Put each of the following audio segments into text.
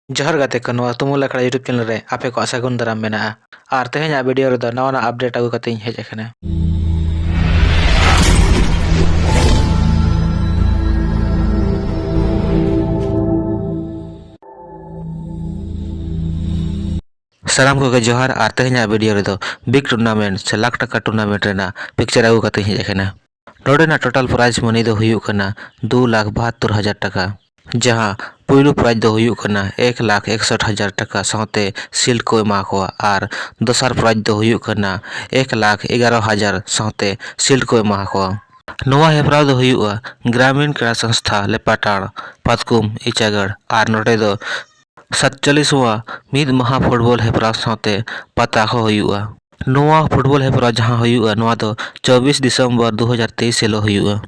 जोहर गाते को नवा तुमुल अखड़ा यूट्यूब चैनल रे आपे को सागुन दाराम मेना और तेहें वीडियो रे नवा अपडेट आगु कते हेज अखना। सालाम को जोहर और तेहें वीडियो रे बिग टूर्नामेंट से लाख टका टूर्नामेंट रेना पिक्चर आगु कते हेज अखना। नोडेना टोटल प्राइज मनी दो हुयु कना 2,72,000 टका, जहां पुलु प्राइज दो हुयु कना 1,61,000 टका साथे सील्ड को एमा को और दोसर प्राइज दो हुयु कना 1,11,000 साथे सील्ड को एमा को। नोवा हेपराव दो हुयुआ ग्रामीण क्रीड़ा संस्था लेपाटाड़ पातकुम इचागढ़ और नोडे दो 47वां मिद महा फुटबॉल हेपराव साथे पता को हुयुआ। नोवा फुटबॉल हेपराव जहां हुयुआ नोवा दो 24 दिसंबर 2023 सेलो हुयुआ।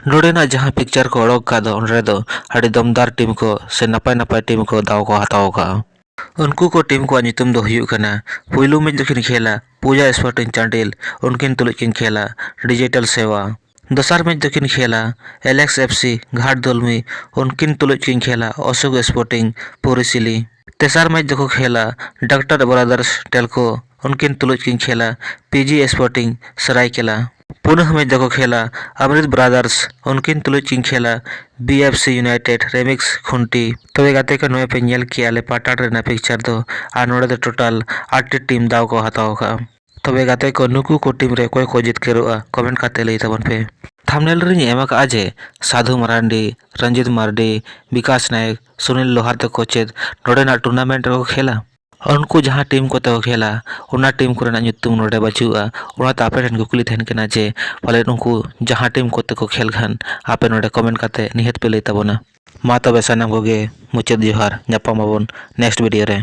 नोडेना जहां पिक्चर को अड़ोक का दो उनरे दो अड़ी दमदार टीम को से नपाय नपाय टीम को दाव को हताव का। उनको को टीम को नितुम दो हुयुक कना पुइलु में दखिन खेला पूजा स्पोर्टिंग चांडिल उनकिन तुलुज किन खेला डिजिटल सेवा। दोसर में दखिन खेला एलेक्स एफसी घाट दलमी उनकिन तुलुज किन खेला अशोक स्पोर्टिंग पुरिसिली। तेसर मैच देखो खेला डॉक्टर ब्रदर्स टेलको उनकिन तुलुज किन खेला पीजी स्पोर्टिंग सरायकेला। पुनः मैच देखो खेला अमृत ब्रदर्स उनकिन तुलुज किन खेला बीएफसी यूनाइटेड रेमिक्स खुंटी। तबे गाते को नोए पे नेल किया ले पाटाड़ रेना पिक्चर दो आ नोड़े दो टोटल 8 टीम दाव को हताव का। तबे गाते को नुकु को टीम रे कोई को जितकेरोआ कमेंट काते लई तबन पे। थंबनेल रे एमा का आजे साधु मरांडी रंजित मार्डी विकास नायक सुनील लोहार तक चेद नोड़े ना टूर्नामेंट रे को खेला उनको जहां टीम को तो खेला उना टीम को नुतुम नोड़े बचुआ उना तापे ठन कुकली थेन केना जे फले उनको जहां टीम को तो खेल खान आपे नोड़े कमेंट काते निहत पे लई तबना। मा तबे सनम कोगे मुचाद जोहार, ᱧᱟᱯᱟᱢ ᱟᱵᱚᱱ नेक्स्ट वीडियो रे।